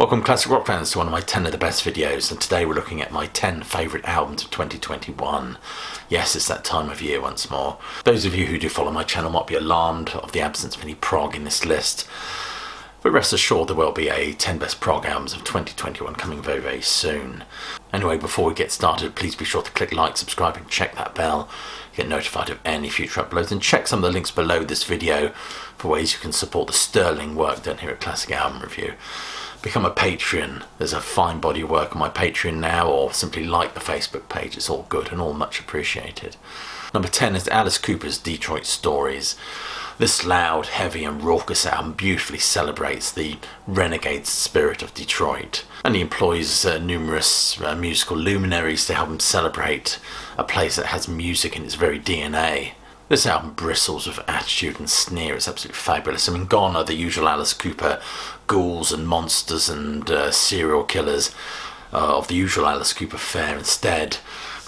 Welcome classic rock fans to one of my 10 of the best videos, and today we're looking at my 10 favourite albums of 2021. Yes, it's that time of year once more. Those of you who do follow my channel might be alarmed of the absence of any prog in this list, but rest assured there will be a 10 best prog albums of 2021 coming very, very soon. Anyway, before we get started, please be sure to click like, subscribe and check that bell to get notified of any future uploads, and check some of the links below this video for ways you can support the sterling work done here at Classic Album Review. Become a Patreon. There's a fine body of work on my Patreon now, or simply like the Facebook page. It's all good and all much appreciated. Number 10 is Alice Cooper's Detroit Stories. This loud, heavy and raucous album beautifully celebrates the renegade spirit of Detroit, and he employs numerous musical luminaries to help him celebrate a place that has music in its very DNA. This album bristles with attitude and sneer. It's absolutely fabulous. I mean, gone are the usual Alice Cooper ghouls and monsters and serial killers of the usual Alice Cooper fare. Instead,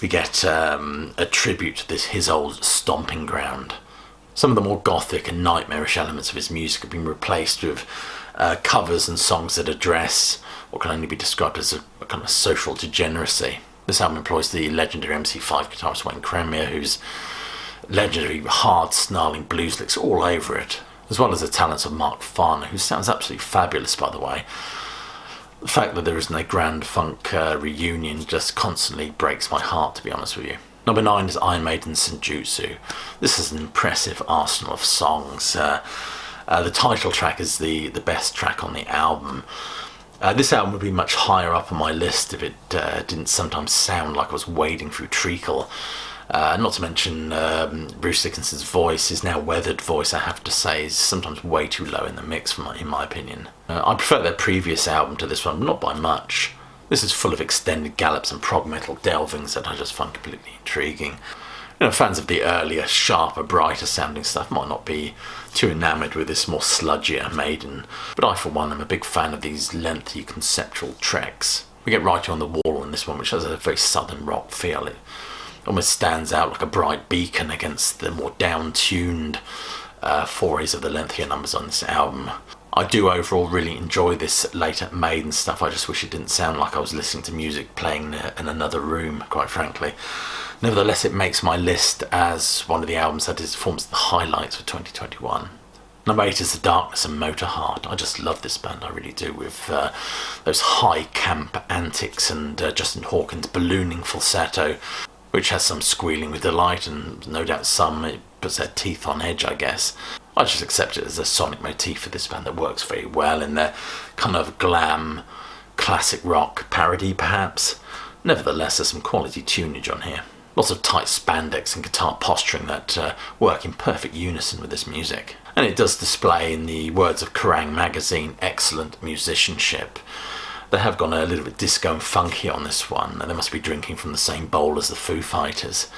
we get a tribute to his old stomping ground. Some of the more gothic and nightmarish elements of his music have been replaced with covers and songs that address what can only be described as a kind of social degeneracy. This album employs the legendary MC5 guitarist Wayne Cremier, whose legendary hard snarling blues licks all over it, as well as the talents of Mark Farner, who sounds absolutely fabulous, by the way. The fact that there isn't a Grand Funk reunion just constantly breaks my heart, to be honest with you. Number 9 is Iron Maiden's Senjutsu. This is an impressive arsenal of songs. The title track is the best track on the album. This album would be much higher up on my list if it didn't sometimes sound like I was wading through treacle. Not to mention Bruce Dickinson's voice, his now weathered voice, I have to say, is sometimes way too low in the mix in my opinion. I prefer their previous album to this one, but not by much. This is full of extended gallops and prog metal delvings that I just find completely intriguing. Fans of the earlier, sharper, brighter sounding stuff might not be too enamoured with this more sludgier Maiden, but I for one am a big fan of these lengthy conceptual treks. We get right on the wall in this one, which has a very southern rock feel. It almost stands out like a bright beacon against the more down-tuned forays of the lengthier numbers on this album. I do overall really enjoy this later Maiden stuff. I just wish it didn't sound like I was listening to music playing in another room, quite frankly. Nevertheless, it makes my list as one of the albums that forms the highlights for 2021. Number 8 is The Darkness and Motorheart. I just love this band, I really do, with those high camp antics and Justin Hawkins' ballooning falsetto, which has some squealing with delight, and no doubt some it puts their teeth on edge, I guess. I just accept it as a sonic motif for this band that works very well in their kind of glam, classic rock parody, perhaps. Nevertheless, there's some quality tunage on here. Lots of tight spandex and guitar posturing that work in perfect unison with this music. And it does display, in the words of Kerrang! Magazine, excellent musicianship. They have gone a little bit disco and funky on this one, and they must be drinking from the same bowl as the Foo Fighters.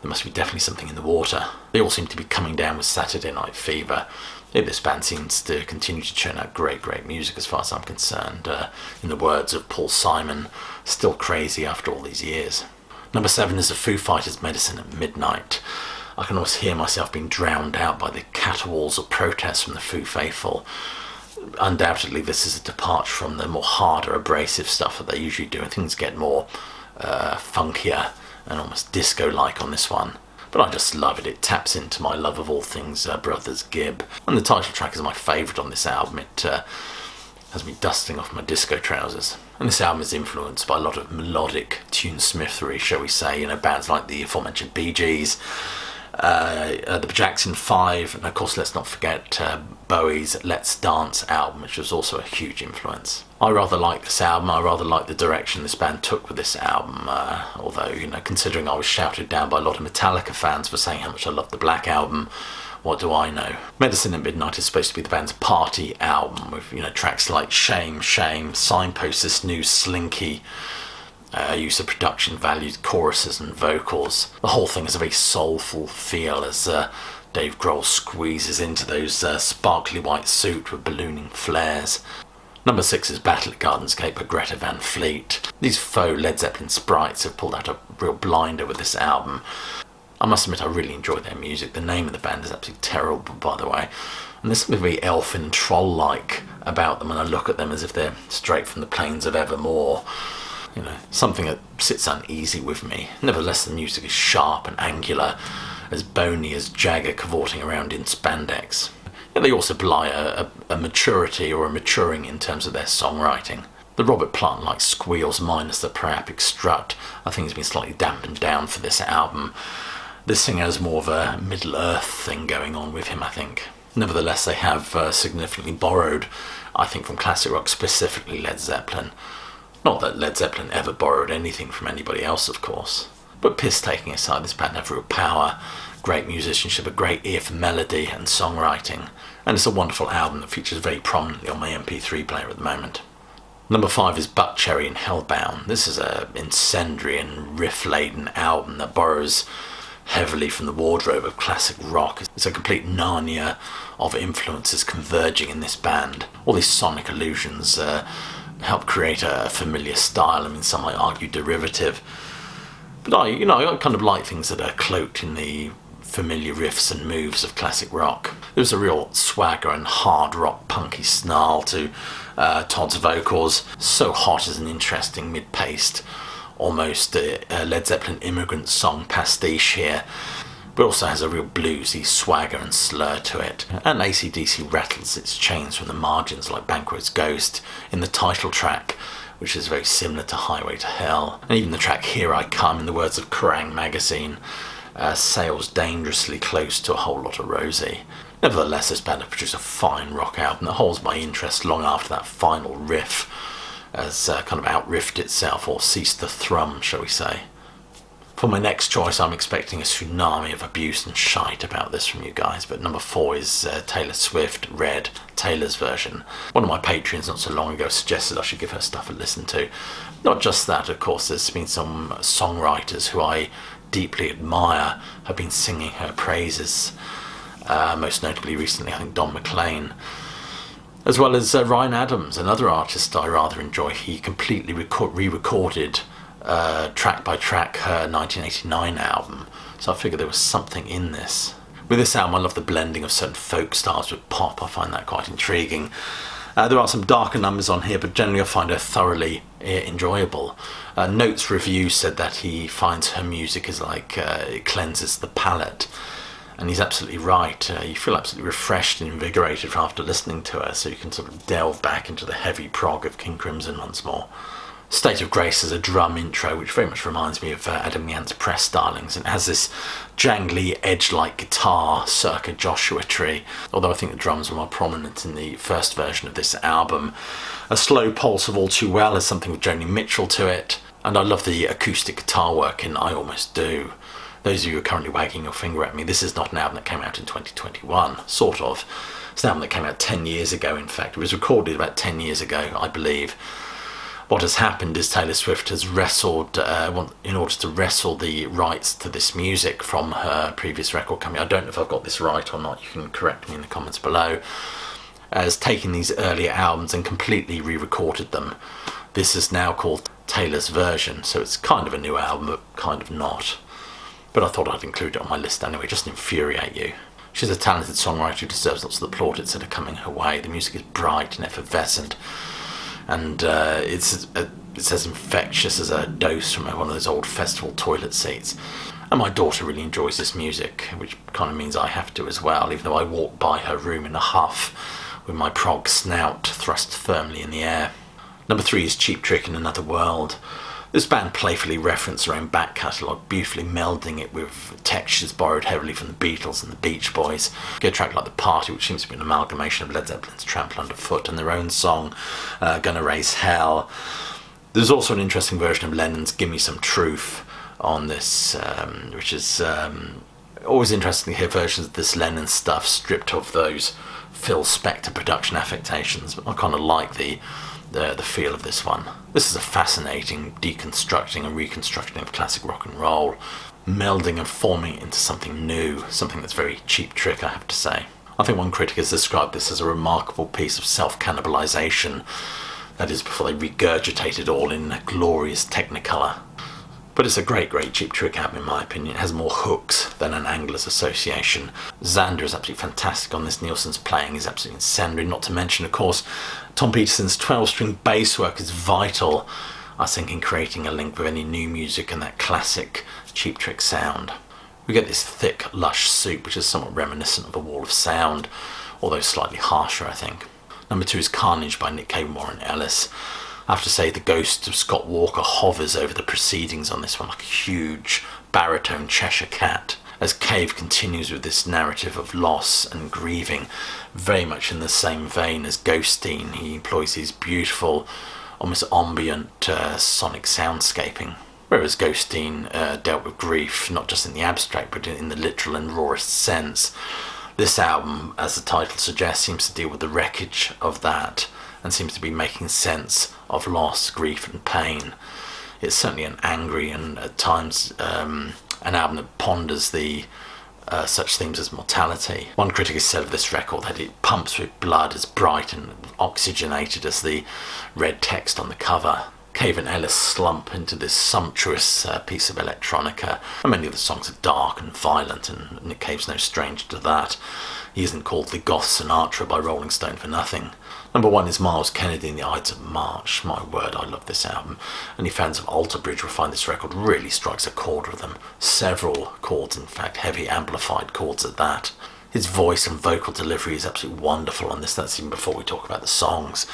There must be definitely something in the water. They all seem to be coming down with Saturday Night Fever. This band seems to continue to churn out great music as far as I'm concerned. In the words of Paul Simon, still crazy after all these years. Number 7 is the Foo Fighters' Medicine at Midnight. I can almost hear myself being drowned out by the caterwauls of protest from the Foo faithful. Undoubtedly, this is a departure from the more harder, abrasive stuff that they usually do, and things get more funkier and almost disco-like on this one. But I just love it. It taps into my love of all things Brothers Gibb. And the title track is my favourite on this album. It has me dusting off my disco trousers. And this album is influenced by a lot of melodic tunesmithery, shall we say, bands like the aforementioned Bee Gees, the Jackson 5, and of course let's not forget Bowie's Let's Dance album, which was also a huge influence. I rather like this album. I rather like the direction this band took with this album, although, considering I was shouted down by a lot of Metallica fans for saying how much I loved the Black Album, what do I know? Medicine at Midnight is supposed to be the band's party album with, tracks like Shame, Shame, signposts this new slinky use of production valued choruses and vocals. The whole thing has a very soulful feel as Dave Grohl squeezes into those sparkly white suit with ballooning flares. Number 6 is Battle at Gardenscape by Greta Van Fleet. These faux Led Zeppelin sprites have pulled out a real blinder with this album. I must admit I really enjoy their music. The name of the band is absolutely terrible, by the way. And there's something very elfin, troll-like about them, and I look at them as if they're straight from the plains of Evermore. You know, something that sits uneasy with me. Nevertheless, the music is sharp and angular, as bony as Jagger cavorting around in spandex. And they also belie a maturity or a maturing in terms of their songwriting. The Robert Plant-like squeals minus the priapic strut, I think, has been slightly dampened down for this album. This singer has more of a Middle-earth thing going on with him, I think. Nevertheless, they have significantly borrowed, I think, from classic rock, specifically Led Zeppelin. Not that Led Zeppelin ever borrowed anything from anybody else, of course. But piss-taking aside, this band have real power, great musicianship, a great ear for melody and songwriting. And it's a wonderful album that features very prominently on my MP3 player at the moment. Number 5 is Buckcherry and Hellbound. This is an incendiary and riff-laden album that borrows heavily from the wardrobe of classic rock. It's a complete Narnia of influences converging in this band. All these sonic illusions help create a familiar style. I mean, some might argue derivative. But I kind of like things that are cloaked in the familiar riffs and moves of classic rock. There's a real swagger and hard rock punky snarl to Todd's vocals. So hot as an interesting mid-paced, almost Led Zeppelin immigrant song pastiche here, but also has a real bluesy swagger and slur to it. And AC/DC rattles its chains from the margins like Banquo's Ghost in the title track, which is very similar to Highway to Hell. And even the track Here I Come, in the words of Kerrang! Magazine, sails dangerously close to A Whole Lot of Rosie. Nevertheless, this band have produced a fine rock album that holds my interest long after that final riff has kind of out-riffed itself, or ceased to thrum, shall we say. For my next choice, I'm expecting a tsunami of abuse and shite about this from you guys, but number 4 is Taylor Swift, Red, Taylor's version. One of my patrons not so long ago suggested I should give her stuff a listen to. Not just that, of course, there's been some songwriters who I deeply admire have been singing her praises, most notably recently, I think, Don McLean. As well as Ryan Adams, another artist I rather enjoy. He completely re-recorded track by track her 1989 album, so I figured there was something in this. With this album, I love the blending of certain folk styles with pop. I find that quite intriguing. There are some darker numbers on here, but generally I find her thoroughly enjoyable. Notes Review said that he finds her music is like it cleanses the palate. And he's absolutely right. You feel absolutely refreshed and invigorated after listening to her, so you can sort of delve back into the heavy prog of King Crimson once more. State of Grace is a drum intro, which very much reminds me of Adam Yant's press stylings, and it has this jangly, edge-like guitar circa Joshua Tree, although I think the drums were more prominent in the first version of this album. A slow pulse of All Too Well has something with Joni Mitchell to it, and I love the acoustic guitar work in I Almost Do. Those of you who are currently wagging your finger at me, this is not an album that came out in 2021, sort of. It's an album that came out 10 years ago, in fact. It was recorded about 10 years ago, I believe. What has happened is Taylor Swift has wrestled, in order to wrestle the rights to this music from her previous record company. I don't know if I've got this right or not, you can correct me in the comments below. Has taken these earlier albums and completely re-recorded them. This is now called Taylor's version, so it's kind of a new album, but kind of not. But I thought I'd include it on my list anyway, just to infuriate you. She's a talented songwriter who deserves lots of the plaudits that are coming her way. The music is bright and effervescent, and it's as infectious as a dose from one of those old festival toilet seats. And my daughter really enjoys this music, which kind of means I have to as well, even though I walk by her room in a huff with my prog snout thrust firmly in the air. Number 3 is Cheap Trick in Another World. This band playfully referenced their own back catalogue, beautifully melding it with textures borrowed heavily from the Beatles and the Beach Boys. Get a track like The Party, which seems to be an amalgamation of Led Zeppelin's Trample Underfoot and their own song, Gonna Raise Hell. There's also an interesting version of Lennon's Gimme Some Truth on this, which is always interesting to hear versions of this Lennon stuff stripped of those Phil Spector production affectations, but I kind of like the feel of this one. This is a fascinating deconstructing and reconstructing of classic rock and roll, melding and forming it into something new, something that's very Cheap Trick, I have to say. I think one critic has described this as a remarkable piece of self-cannibalization, that is, before they regurgitate it all in a glorious technicolor. But it's a great Cheap Trick album in my opinion. It has more hooks than an Anglers Association. Xander is absolutely fantastic on this. Nielsen's playing is absolutely incendiary, not to mention, of course, Tom Peterson's 12-string bass work is vital, I think, in creating a link with any new music and that classic Cheap Trick sound. We get this thick, lush soup, which is somewhat reminiscent of A Wall of Sound, although slightly harsher, I think. Number 2 is Carnage by Nick Cave and Warren Ellis. I have to say the ghost of Scott Walker hovers over the proceedings on this one like a huge baritone Cheshire cat, as Cave continues with this narrative of loss and grieving, very much in the same vein as Ghosteen. He employs these beautiful, almost ambient sonic soundscaping, whereas Ghosteen dealt with grief not just in the abstract but in the literal and rawest sense. This album, as the title suggests, seems to deal with the wreckage of that and seems to be making sense of loss, grief and pain. It's certainly an angry and at times an album that ponders the such themes as mortality. One critic has said of this record that it pumps with blood, as bright and oxygenated as the red text on the cover. Cave and Ellis slump into this sumptuous piece of electronica, and many of the songs are dark and violent, and Nick Cave's no stranger to that. He isn't called the Goth Sinatra by Rolling Stone for nothing. Number 1 is Miles Kennedy and the Ides of March. My word, I love this album. Any fans of Alter Bridge will find this record really strikes a chord with them. Several chords, in fact, heavy amplified chords at that. His voice and vocal delivery is absolutely wonderful on this. That's even before we talk about the songs.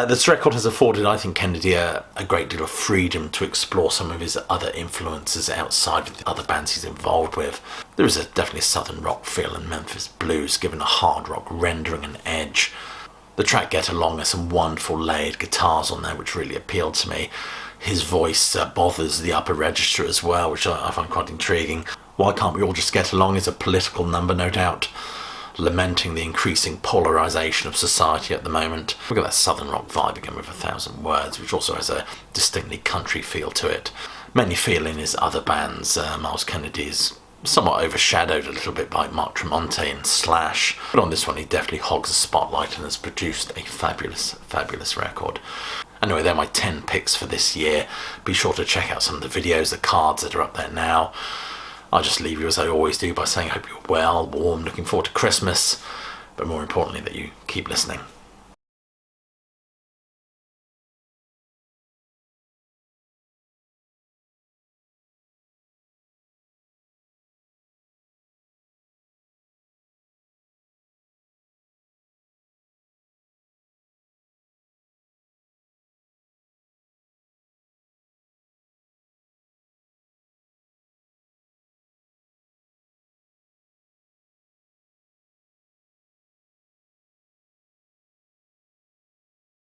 This record has afforded, I think, Kennedy a great deal of freedom to explore some of his other influences outside of the other bands he's involved with. There is definitely a southern rock feel and Memphis blues, given a hard rock rendering and edge. The track Get Along has some wonderful layered guitars on there which really appealed to me. His voice bothers the upper register as well, which I find quite intriguing. Why Can't We All Just Get Along is a political number, no doubt, lamenting the increasing polarisation of society at the moment. We've got that southern rock vibe again with 1,000 Words, which also has a distinctly country feel to it. Many feel in his other bands, Miles Kennedy is somewhat overshadowed a little bit by Mark Tremonti and Slash, but on this one he definitely hogs the spotlight and has produced a fabulous record. Anyway, they're my 10 picks for this year. Be sure to check out some of the videos, the cards that are up there now. I'll just leave you as I always do by saying I hope you're well, warm, looking forward to Christmas, but more importantly that you keep listening.